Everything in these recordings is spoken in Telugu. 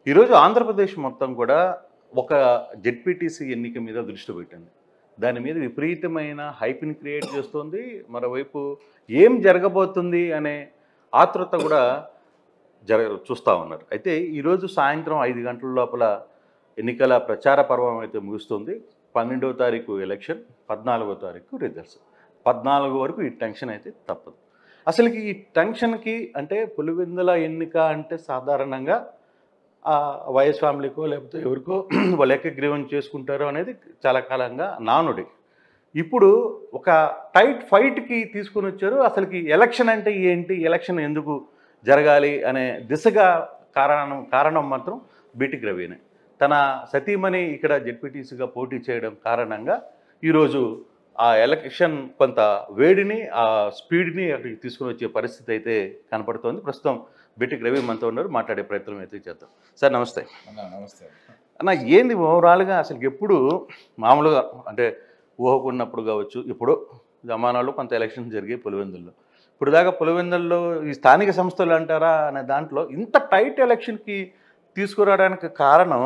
ఈరోజు ఆంధ్రప్రదేశ్ మొత్తం కూడా ఒక జెడ్పీటీసీ ఎన్నిక మీద దృష్టి పెట్టింది. దాని మీద విపరీతమైన హైప్‌ని క్రియేట్ చేస్తుంది. మరోవైపు ఏం జరగబోతుంది అనే ఆతృత కూడా చూస్తా ఉన్నారు. అయితే ఈరోజు సాయంత్రం 5 గంటల లోపల ఎన్నికల ప్రచార పర్వం అయితే ముగుస్తుంది. 12వ తారీఖు ఎలక్షన్, 14వ తారీఖు రిజల్ట్స్. 14 వరకు ఈ టెన్షన్ అయితే తప్పదు. అసలుకి ఈ టెన్షన్‌కి అంటే పులివెందుల ఎన్నిక అంటే సాధారణంగా వైఎస్ ఫ్యామిలీకో లేకపోతే ఎవరికో వాళ్ళు ఏకగ్రీవం చేసుకుంటారో అనేది చాలా కాలంగా నానుడి. ఇప్పుడు ఒక టైట్ ఫైట్‌కి తీసుకొని వచ్చారు. అసలుకి ఎలక్షన్ అంటే ఏంటి? ఎలక్షన్ ఎందుకు జరగాలి అనే దిశగా కారణం మాత్రం బీటిక్ రవినే. తన సతీమణి ఇక్కడ జెడ్పీటీసీగా పోటీ చేయడం కారణంగా ఈరోజు ఆ ఎలక్షన్ కొంత వేడిని, ఆ స్పీడ్‌ని అక్కడికి తీసుకొని వచ్చే పరిస్థితి అయితే కనపడుతోంది. ప్రస్తుతం బీటిక్ రవి మనతో ఉన్నారు. మాట్లాడే ప్రయత్నం అయితే చేద్దాం. సార్ నమస్తే. నమస్తే అన్న, ఏంది ఓవరాల్గా అసలు ఎప్పుడు మామూలుగా అంటే ఊహకున్నప్పుడు కావచ్చు, ఇప్పుడు జమానాలో కొంత ఎలక్షన్ జరిగాయి పులివెందుల్లో. ఇప్పుడు దాకా పులివెందుల్లో ఈ స్థానిక సంస్థలు అంటారా అనే దాంట్లో ఇంత టైట్ ఎలక్షన్కి తీసుకురావడానికి కారణం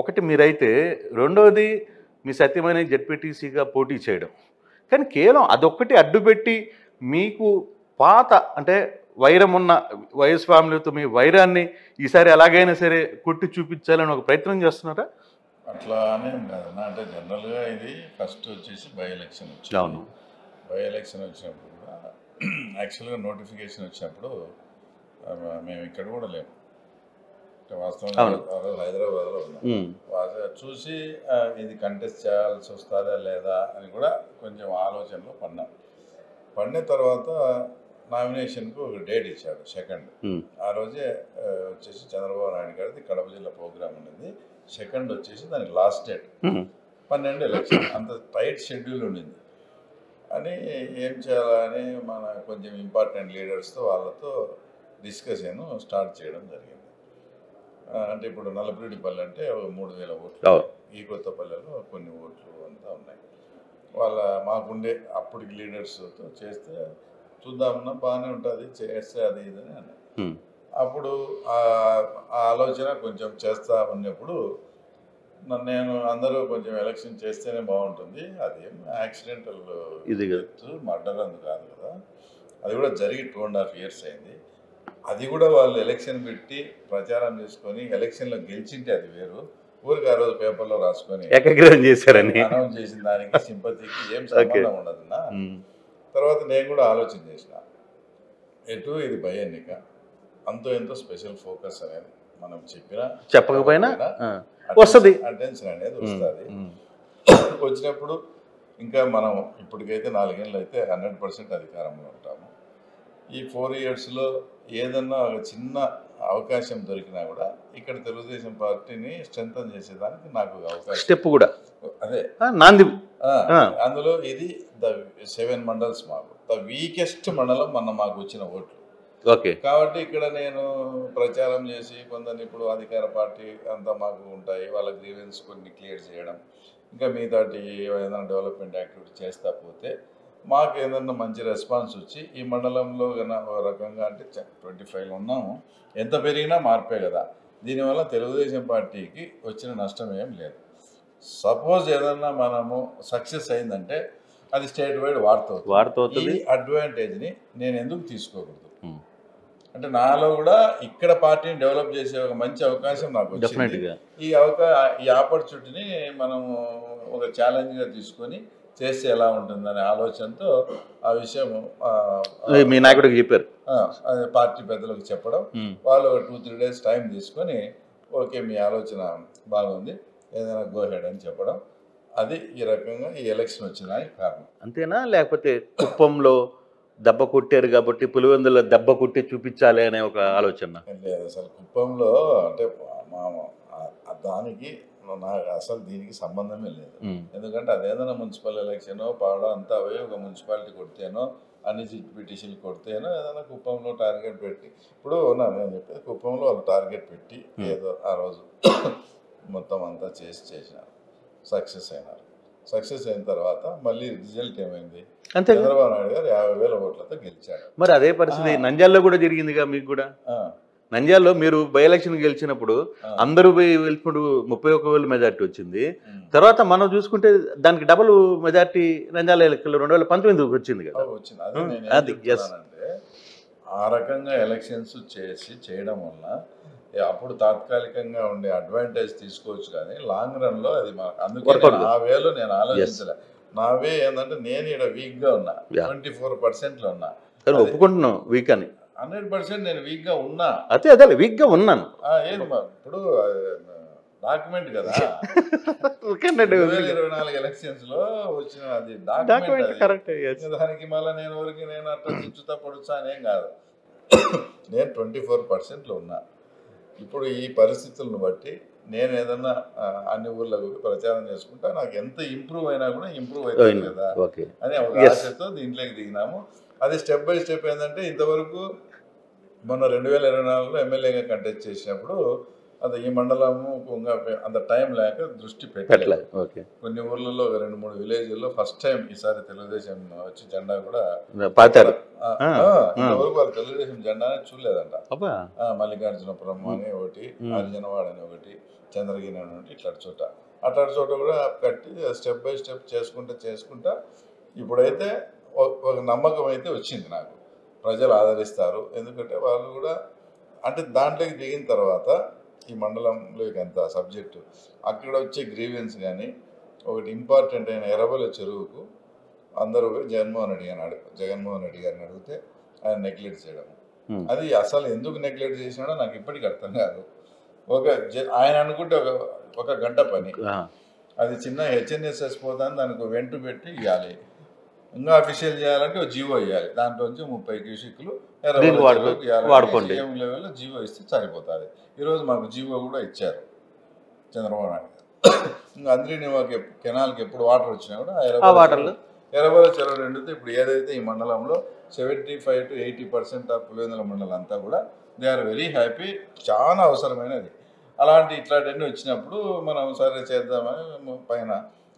ఒకటి మీరైతే, రెండవది మీ సత్యమైన జెడ్పీటీసీగా పోటీ చేయడం. కానీ కేవలం అదొక్కటి అడ్డుపెట్టి మీకు పాత అంటే వైరం ఉన్న వైఎస్ ఫ్యామిలీతో మీ వైరాన్ని ఈసారి ఎలాగైనా సరే కొట్టి చూపించాలని ఒక ప్రయత్నం చేస్తున్నారా? అట్లా అనేం కాదన్నా. అంటే జనరల్గా ఇది ఫస్ట్ వచ్చేసి బై ఎలక్షన్ వచ్చింది. అవును. బై ఎలక్షన్ వచ్చినప్పుడు కూడా యాక్చువల్గా నోటిఫికేషన్ వచ్చినప్పుడు మేము ఇక్కడ కూడా లేము. వాస్తవంగా హైదరాబాద్లో ఉన్నాం. చూసి ఇది కంటెస్ట్ చేయాల్సి వస్తుందా లేదా అని కూడా కొంచెం ఆలోచనలో పడిన తర్వాత నామినేషన్కు ఒక డేట్ ఇచ్చాడు, 2nd. ఆ రోజే వచ్చేసి చంద్రబాబు నాయుడు గారిది కడప జిల్లా ప్రోగ్రామ్ ఉన్నది. 2nd వచ్చేసి దానికి లాస్ట్ డేట్ 12 ఎలక్షన్. అంత టైట్ షెడ్యూల్ ఉండింది అని ఏం చేయాలని మన కొంచెం ఇంపార్టెంట్ లీడర్స్తో వాళ్ళతో డిస్కషన్ స్టార్ట్ చేయడం జరిగింది. అంటే ఇప్పుడు నల్లపురెడ్డిపల్లి అంటే 3000 ఓట్లు, ఈ కొత్తపల్లెలో కొన్ని ఓట్లు అంతా ఉన్నాయి. మాకుండే అప్పటికి లీడర్స్తో చేస్తే చూద్దామన్నా బాగానే ఉంటుంది, చేస్తే అది ఇదని అని. అప్పుడు ఆ ఆలోచన కొంచెం చేస్తా ఉన్నప్పుడు నేను అందరూ కొంచెం ఎలక్షన్ చేస్తేనే బాగుంటుంది, అదేం యాక్సిడెంటల్ మర్డర్ అందు కాదు కదా, అది కూడా జరిగి 2.5 years అయింది. అది కూడా వాళ్ళు ఎలక్షన్ పెట్టి ప్రచారం చేసుకొని ఎలక్షన్లో గెలిచింటే అది వేరు. ఊరికి ఆ రోజు పేపర్లో రాసుకొని ఏకగ్రీవం చేశారని అనౌన్స్ చేసిన దానికి సింపతికి ఏం సంబంధం ఉండదన్నా. తర్వాత నేను కూడా ఆలోచన చేసిన, ఎటు ఇది బై ఎన్నిక, అంతో ఎంతో స్పెషల్ ఫోకస్ అనేది మనం చెప్పకపోయినా వస్తుంది, అటెన్షన్ అనేది వస్తుంది. వచ్చినప్పుడు ఇంకా మనం ఇప్పటికైతే 4 ఏళ్ళు అయితే 100% అధికారంలో ఉంటాము. ఈ 4 yearsలో ఏదన్నా ఒక చిన్న అవకాశం దొరికినా కూడా ఇక్కడ తెలుగుదేశం పార్టీని స్ట్రెంథన్ చేసేదానికి నాకు అవకాశం స్టెప్ కూడా అదే నాంది. అందులో ఇది 7 మండల్స్ మాకు ద వీకెస్ట్ మండలం మాకు వచ్చిన ఓట్లు. ఓకే. కాబట్టి ఇక్కడ నేను ప్రచారం చేసి కొందరిని, ఇప్పుడు అధికార పార్టీ అంతా మాకు ఉంటాయి, వాళ్ళ గ్రీవెన్స్ కొన్ని క్లియర్ చేయడం, ఇంకా మిగతాటి ఏదైనా డెవలప్మెంట్ యాక్టివిటీ చేస్తా పోతే మాకు ఏదన్నా మంచి రెస్పాన్స్ వచ్చి ఈ మండలంలో కన్నా ఒక రకంగా అంటే 25లో ఉన్నాము, ఎంత పెరిగినా మార్పే కదా. దీనివల్ల తెలుగుదేశం పార్టీకి వచ్చిన నష్టం ఏం లేదు. సపోజ్ ఏదన్నా మనము సక్సెస్ అయిందంటే అది స్టేట్ వైడ్ వాడుతుంది. ఈ అడ్వాంటేజ్ని నేను ఎందుకు తీసుకోకూడదు? అంటే నాలో కూడా ఇక్కడ పార్టీని డెవలప్ చేసే ఒక మంచి అవకాశం నాకు వచ్చింది. ఈ ఆపర్చునిటీని మనము ఒక ఛాలెంజ్గా తీసుకొని చేస్తే ఎలా ఉంటుందనే ఆలోచనతో ఆ విషయం మీ నాయకుడికి చెప్పారు, పార్టీ పెద్దలకు చెప్పడం. వాళ్ళు ఒక 2-3 days టైం తీసుకొని ఓకే మీ ఆలోచన బాగుంది, ఏదైనా గో హెడ్ అని చెప్పడం. అది ఈ రకంగా ఈ ఎలక్షన్ వచ్చినానికి కారణం. అంతేనా? లేకపోతే కుప్పంలో దెబ్బ కొట్టారు కాబట్టి పులివెందులో దెబ్బ కొట్టి చూపించాలి అనే ఒక ఆలోచన లేదు. అసలు కుప్పంలో అంటే దానికి నాకు అసలు దీనికి సంబంధమే లేదు. ఎందుకంటే అదేదైనా మున్సిపల్ ఎలక్షనో పాడో అంతా అవే ఒక మున్సిపాలిటీ కొడితేనో అన్ని పిటిషన్లు కొడితేనో ఏదైనా కుప్పంలో టార్గెట్ పెట్టి, ఇప్పుడు నేను చెప్పేది కుప్పంలో వాళ్ళు టార్గెట్ పెట్టి ఏదో ఆ రోజు మొత్తం అంతా చేసినారు, సక్సెస్ అయినారు. సక్సెస్ అయిన తర్వాత మళ్ళీ రిజల్ట్ ఏమైంది? చంద్రబాబు నాయుడు గారు 50,000 ఓట్లతో గెలిచాడు. మరి అదే పరిస్థితి నంద్యాలలో కూడా జరిగిందిగా మీకు కూడా. నంద్యాలలో మీరు బై ఎలక్షన్ గెలిచినప్పుడు అందరూ వెళ్ళినప్పుడు 31,000 మెజార్టీ వచ్చింది. తర్వాత మనం చూసుకుంటే దానికి డబుల్ మెజార్టీ నంద్యాల ఎన్నికల్లో 2019 వచ్చింది కదా. వచ్చింది. అదే నేను ఏం చెప్తున్నానంటే ఆ రకంగా ఎలక్షన్స్ చేయడం వల్ల అప్పుడు తాత్కాలికంగా ఉండే అడ్వాంటేజ్ తీసుకోవచ్చు, కానీ లాంగ్ రన్ లో అది అందుకే ఆ వేలో నేను ఆలోచించలే. నా వే ఏంటంటే నేను ఇక్కడ వీక్ గా ఉన్నా, 24% లో ఉన్నా. ఒప్పుకుంటున్నాం వీక్ అని. 100% నేను వీక్ గా ఉన్నా. అదే వీక్ గా ఉన్నాను. ఇప్పుడు డాక్యుమెంట్ కదా 2024 ఎలక్షన్స్ లో వచ్చిన అది డాక్యుమెంట్ కరెక్ట్. దానికి మళ్ళీ నేను అట్లా చించుతా పొడుచా అనేం కాదు. నేను 24% లో ఉన్నా. ఇప్పుడు ఈ పరిస్థితులను బట్టి నేను ఏదన్నా అన్ని ఊర్లకు ప్రచారం చేసుకుంటా, నాకు ఎంత ఇంప్రూవ్ అయినా కూడా ఇంప్రూవ్ అవుతుంది కదా అని ఒక ఆశతో దీంట్లోకి దిగినాము. అది స్టెప్ బై స్టెప్ ఏంటంటే ఇంతవరకు మొన్న 2024లో ఎమ్మెల్యేగా కంటెస్ట్ చేసినప్పుడు అది ఈ మండలము అంత టైం లేక దృష్టి పెట్టలేదు. కొన్ని ఊర్లలో 2-3 విలేజ్ల్లో ఫస్ట్ టైం ఈసారి తెలుగుదేశం వచ్చి జెండా కూడా పాతారు. ఇంతవరకు వాళ్ళు తెలుగుదేశం జెండానే చూడలేదంట. మల్లికార్జునపురం అని ఒకటి, హరిజనవాడ అని ఒకటి, చంద్రగిరి అని ఒకటి, ఇట్లాంటి చోట కూడా కట్టి స్టెప్ బై స్టెప్ చేసుకుంటా ఇప్పుడైతే ఒక నమ్మకం అయితే వచ్చింది నాకు. ప్రజలు ఆదరిస్తారు, ఎందుకంటే వాళ్ళు కూడా అంటే దాంట్లోకి దిగిన తర్వాత ఈ మండలంలోకి అంత సబ్జెక్టు అక్కడ వచ్చే గ్రీవెన్స్ కానీ ఒకటి ఇంపార్టెంట్ అయిన ఎర్రబెల్లి చెరువుకు అందరూ జగన్మోహన్ రెడ్డి గారిని అడిగితే ఆయన నెగ్లెక్ట్ చేయడం. అది అసలు ఎందుకు నెగ్లెక్ట్ చేసినాడో నాకు ఇప్పటికీ అర్థం కాదు. ఆయన అనుకుంటే ఒక గంట పని, అది చిన్న హెచ్ఎన్ఎస్ఎస్ పోతాను దానికి వెంట పెట్టి ఇవ్వాలి, ఇంకా అఫీషియల్ చేయాలంటే ఒక జీవో ఇవ్వాలి, దాంట్లోంచి 30 క్యూసిక్లు వాడుకోండి లెవెల్లో జీవో ఇస్తే సరిపోతుంది. ఈరోజు మాకు జీవో కూడా ఇచ్చారు చంద్రబాబు నాయుడు. ఇంకా అందరినీ కెనాల్కి ఎప్పుడు వాటర్ వచ్చినా కూడా ఎర్రబెల్లి చెరువు నిండితే ఇప్పుడు ఏదైతే ఈ మండలంలో 75 to 80% ఆఫ్ పులివెందుల మండలం అంతా కూడా దే ఆర్ వెరీ హ్యాపీ. చాలా అవసరమైనది. ఇట్లాంటివన్నీ వచ్చినప్పుడు మనం సరే చేద్దామని పైన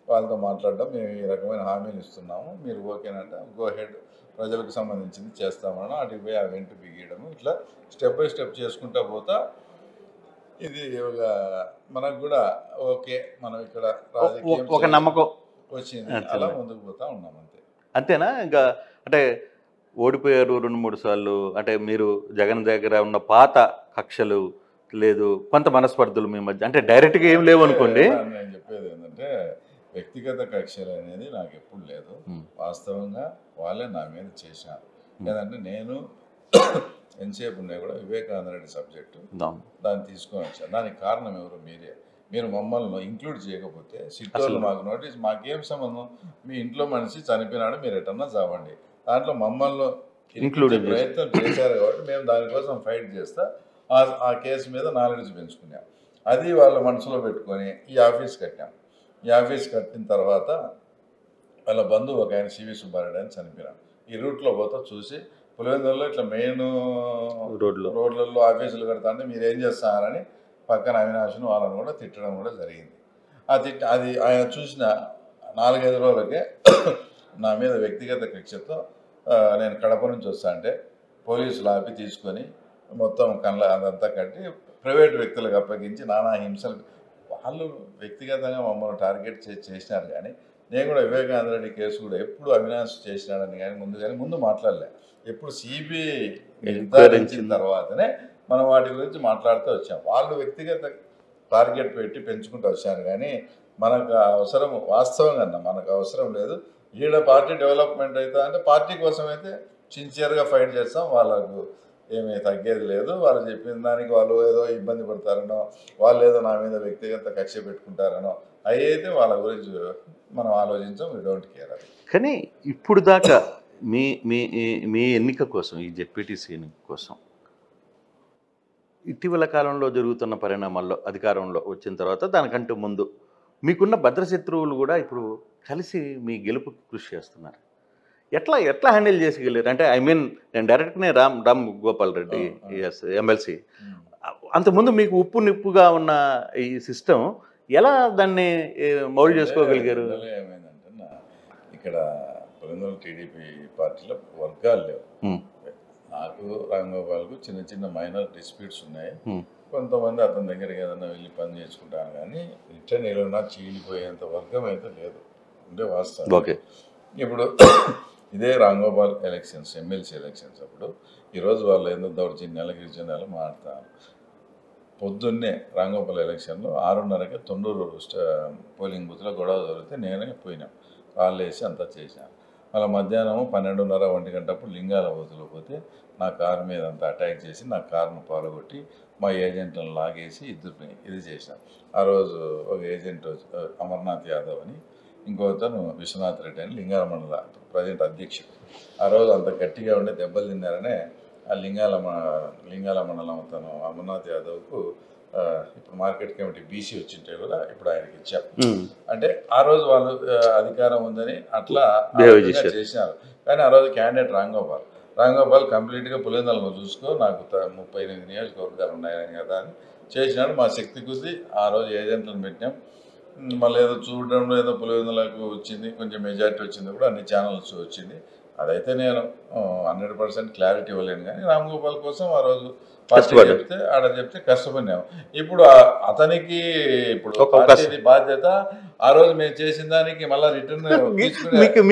వాళ్ళతో మాట్లాడడం, మేము ఈ రకమైన హామీలు ఇస్తున్నాము, మీరు ఓకేనంటే గో హెడ్, ప్రజలకు సంబంధించింది చేస్తామని అటుకు పోయి ఆ వెంట బిగియడము, ఇట్లా స్టెప్ బై స్టెప్ చేసుకుంటా పోతా ఇది మనకు కూడా ఓకే, మనం ఇక్కడ ఒక నమ్మకం వచ్చింది, అలా ముందుకు పోతా ఉన్నాం. అంతేనా? ఇంకా అంటే ఓడిపోయారు 2-3 సార్లు, అంటే మీరు జగన్ దగ్గర ఉన్న పాత కక్షలు లేదు, కొంత మనస్పర్ధలు మీ మధ్య, అంటే డైరెక్ట్గా ఏం లేవు అనుకోండి. నేను చెప్పేది ఏంటంటే వ్యక్తిగత కక్షలు అనేది నాకు ఎప్పుడు లేదు. వాస్తవంగా వాళ్ళే నా మీద చేశారు. లేదంటే నేను ఎంతసేపు ఉండే కూడా వివేకానంద రెడ్డి సబ్జెక్టు దాన్ని తీసుకొని వచ్చాను. దానికి కారణం ఎవరు? మీరు మమ్మల్ని ఇంక్లూడ్ చేయకపోతే సిట్టోళ్ళు మాకు నోటీస్, మాకేం సంబంధం, మీ ఇంట్లో మనిషి చనిపోయినాడు, మీరు ఎటన్నా చావండి, దాంట్లో మమ్మల్ని ఇంక్లూడ్ ప్రయత్నం చేశారు కాబట్టి మేము దానికోసం ఫైట్ చేస్తా ఆ కేసు మీద నాలెడ్జ్ పెంచుకున్నాం. అది వాళ్ళ మనసులో పెట్టుకొని ఈ ఆఫీస్ కట్టాం. ఈ ఆఫీస్ కట్టిన తర్వాత వాళ్ళ బంధువు ఒక ఆయన సివి సుబ్బారెడ్డి అని చనిపోయినాడు. ఈ రూట్లో పోతా చూసి పులివెందులలో ఇట్లా మెయిన్ రోడ్లలో ఆఫీసులు కడతా అంటే మీరు ఏం చేస్తారని పక్కన అవినాష్ను వాళ్ళని కూడా తిట్టడం కూడా జరిగింది. అది ఆయన చూసిన 4-5 రోజులకే నా మీద వ్యక్తిగత కక్షతో నేను కడప నుంచి వస్తా అంటే పోలీసులు ఆపి తీసుకొని మొత్తం అదంతా కట్టి ప్రైవేట్ వ్యక్తులకు అప్పగించి నానా హింసలు, వాళ్ళు వ్యక్తిగతంగా మమ్మల్ని టార్గెట్ చేసినారు. కానీ నేను కూడా వివేకానంద రెడ్డి కేసు కూడా ఎప్పుడు అవినాష్ చేసినాడని కానీ ముందు మాట్లాడలే. ఎప్పుడు సిబిఐ నిర్ధారించిన తర్వాతనే మనం వాటి గురించి మాట్లాడుతూ వచ్చాం. వాళ్ళు వ్యక్తిగత టార్గెట్ పెట్టి పెంచుకుంటూ వచ్చాను. కానీ మనకు అవసరం, వాస్తవంగా మనకు అవసరం లేదు. ఈడ పార్టీ డెవలప్మెంట్ అవుతా అంటే పార్టీ కోసం అయితే సిన్సియర్గా ఫైట్ చేస్తాం. వాళ్ళకు ఏమీ తగ్గేది లేదు. వాళ్ళు చెప్పిన దానికి వాళ్ళు ఏదో ఇబ్బంది పడతారనో, వాళ్ళు ఏదో నా మీద వ్యక్తిగత కక్ష పెట్టుకుంటారనో అవి అయితే వాళ్ళ గురించి మనం ఆలోచించాం. We don't care. అది కానీ ఇప్పుడు దాకా మీ మీ మీ ఎన్నిక కోసం, ఈ జెడ్పీటీసీ ఎన్నిక కోసం ఇటీవల కాలంలో జరుగుతున్న పరిణామాల్లో అధికారంలో వచ్చిన తర్వాత దానికంటే ముందు మీకున్న భద్రశత్రువులు కూడా ఇప్పుడు కలిసి మీ గెలుపుకి కృషి చేస్తున్నారు. ఎట్లా హ్యాండిల్ చేసేయగలేరు? అంటే నేను డైరెక్ట్గానే రామ్ గోపాల్ రెడ్డి ఎమ్మెల్సీ, అంతకుముందు మీకు ఉప్పు నిప్పుగా ఉన్న ఈ సిస్టమ్ ఎలా దాన్ని మౌల్డ్ చేసుకోగలిగారు? ఏమైందంటే ఇక్కడ పులివెందుల టీడీపీ పార్టీలో వర్గాలు లేవు. నాకు రాంగోపాల్కు చిన్న చిన్న మైనర్ డిస్ప్యూట్స్ ఉన్నాయి. ఉమ్, కొంతమంది అతని దగ్గరికి ఏదైనా వెళ్ళి పని చేసుకుంటాను, కానీ రిటర్న్ ఏదైనా చీలిపోయేంత వర్గం అయితే లేదు అంటే వాస్తవం. ఓకే. ఇప్పుడు ఇదే రాంగోపాల్ ఎలక్షన్స్, ఎమ్మెల్సీ ఎలక్షన్స్ అప్పుడు ఈరోజు వాళ్ళు ఎందుకు దౌర్జన్యాలు గిరిజనాలు మాట్లాడతారు. పొద్దున్నే రాంగోపాల్ ఎలక్షన్లో 6:30కి తొండూరు పోలింగ్ బూత్లో గొడవ జరిగితే నేనే పోయినాం, కాళ్ళు వేసి అంతా చేశాను. మళ్ళీ మధ్యాహ్నం 12:30, 1 గంటప్పుడు లింగాల బూత్లో పోతే నా కారు మీద అంతా అటాక్ చేసి నా కారును పాల్గొట్టి మా ఏజెంట్లను లాగేసి ఇద్దరిని ఇది చేశాం. ఆ రోజు ఒక ఏజెంట్ అమర్నాథ్ యాదవ్ అని, ఇంకొకతను విశ్వనాథ్ రెడ్డి అని లింగాల మండల ప్రజెంట్ అధ్యక్షుడు. ఆ రోజు అంత గట్టిగా ఉండే దెబ్బలు తిన్నారనే ఆ లింగాల మండలం అతను అమర్నాథ్ యాదవ్కు ఇప్పుడు మార్కెట్ కమిటీ బీసీ వచ్చింటే కూడా ఇప్పుడు ఆయనకి ఇచ్చాం. అంటే ఆ రోజు వాళ్ళు అధికారం ఉందని అట్లా చేసినారు. కానీ ఆ రోజు క్యాండిడేట్ రాంగోపాల్ కంప్లీట్గా పులివెందులలో చూసుకో, నాకు 38 నియోజకవర్గాలు ఉన్నాయని కదా అని చేసినాడు. మా శక్తి కొద్దీ ఆ రోజు ఏజెంట్లను పెట్టినాం. మళ్ళీ ఏదో చూడడంలో ఏదో పులివెందులకు వచ్చింది, కొంచెం మెజారిటీ వచ్చింది కూడా, అన్ని ఛానల్స్ వచ్చింది. అదైతే నేను 100% క్లారిటీ ఇవ్వలేను, కానీ రాంగోపాల్ కోసం ఆ రోజు చెప్తే కష్టపడినాము. ఇప్పుడు అతనికి ఇప్పుడు పార్టీ బాధ్యత, ఆ రోజు మేము చేసిన దానికి మళ్ళీ రిటర్న్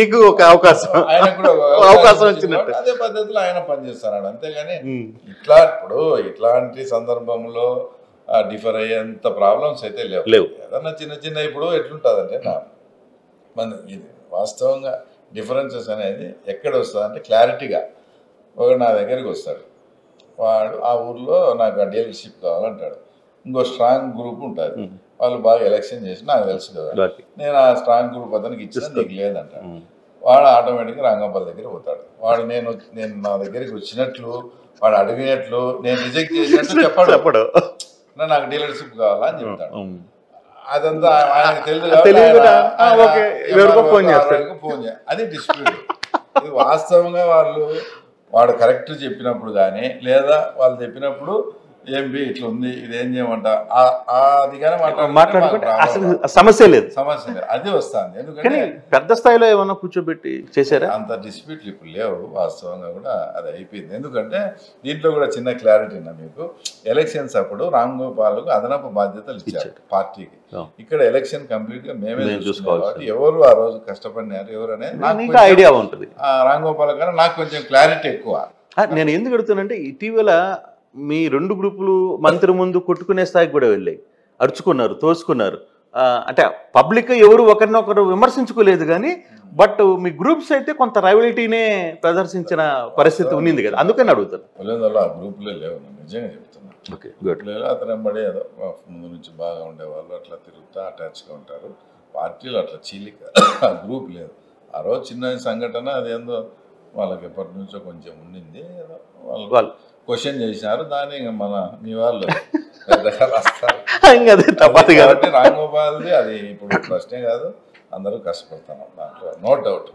మీకు ఒక అవకాశం, ఆయన కూడా అవకాశం వచ్చినట్టు అదే పద్ధతిలో ఆయన పనిచేస్తున్నాడు. అంతేగాని ఇప్పుడు ఇట్లాంటి సందర్భంలో డిఫర్ అయ్యేంత ప్రాబ్లమ్స్ అయితే లేవు. ఏదన్నా చిన్న చిన్న ఇప్పుడు ఎట్లుంటుందంటే మన ఇది వాస్తవంగా డిఫరెన్సెస్ అనేది ఎక్కడ వస్తుంది అంటే క్లారిటీగా ఒకడు నా దగ్గరికి వస్తాడు, వాడు ఆ ఊర్లో నాకు డీలర్షిప్ కావాలంటాడు. ఇంకో స్ట్రాంగ్ గ్రూప్ ఉంటుంది, వాళ్ళు బాగా ఎలక్షన్ చేసి నాకు తెలుసు కదా, నేను ఆ స్ట్రాంగ్ గ్రూప్ అతనికి ఇచ్చిన నీకు లేదంటాడు. వాడు ఆటోమేటిక్గా రాంగోపాల్ దగ్గర పోతాడు. వాడు నేను నా దగ్గరికి వచ్చినట్లు, వాడు అడిగినట్లు, నేను రిజెక్ట్ చేసినట్టు చెప్పడు, నాకు డీలర్షిప్ కావాలా అని చెప్తాడు. అదంతా ఆయనకు తెలియదు, ఫోన్ చేయాలి. అది డిస్ప్యూట్. ఇది వాస్తవంగా వాడు కరెక్ట్ చెప్పినప్పుడు కానీ, లేదా వాళ్ళు చెప్పినప్పుడు ఏంబి ఇట్లా ఉంది, ఇది ఏం చేయమంట, అది కానీ మాట్లాడుకుంటే అసలు సమస్య లేదు. అది వస్తుంది. ఎందుకంటే పెద్ద స్థాయిలో ఏమన్నా కూర్చోబెట్టి చేశారా? అంత డిస్ప్యూట్లు ఇప్పుడు లేవు. వాస్తవంగా కూడా అది అయిపోయింది. ఎందుకంటే దీంట్లో కూడా చిన్న క్లారిటీ ఉన్నా మీకు, ఎలక్షన్స్ అప్పుడు రాంగోపాల్కు అదనపు బాధ్యతలు ఇచ్చారు పార్టీకి. ఇక్కడ ఎలక్షన్ కంప్లీట్ గా మేమే చూసుకోవాలి. ఎవరు ఆ రోజు కష్టపడినారు ఎవరు అనేది నాకు ఐడియా ఉంటుంది. రాంగోపాల్ కన్నా నాకు కొంచెం క్లారిటీ ఎక్కువ. నేను ఎందుకు అడుగుతానంటే, ఇటీవల మీ 2 గ్రూపులు మంత్రి ముందు కొట్టుకునే స్థాయికి కూడా వెళ్ళాయి, అరుచుకున్నారు, తోసుకున్నారు. అంటే పబ్లిక్ ఎవరు ఒకరినొకరు విమర్శించుకోలేదు, కానీ బట్ మీ గ్రూప్స్ అయితే కొంత రైవలిటీనే ప్రదర్శించిన పరిస్థితి ఉన్నింది కదా, అందుకని అడుగుతాను. పులివెందులలో ఆ గ్రూపులే లేవు, నిజంగా చెప్తున్నాను. Okay, good. అతను ఎంబడి ఏదో ముందు నుంచి బాగా ఉండేవాళ్ళు అట్లా తిరుగుతూ అటాచ్గా ఉంటారు. పార్టీలు అట్లా చీలిక ఆ గ్రూప్ లేదు. ఆ రోజు చిన్న సంఘటన అదేందో వాళ్ళకి ఎప్పటి నుంచో కొంచెం ఉండింది, వాళ్ళు క్వశ్చన్ చేసినారు, దాన్ని మన మీ వాళ్ళు వస్తారు కాబట్టి రాంగోపాల్ది అది ఇప్పుడు ప్రశ్నే కాదు, అందరూ కష్టపడతాను దాంట్లో, నో డౌట్.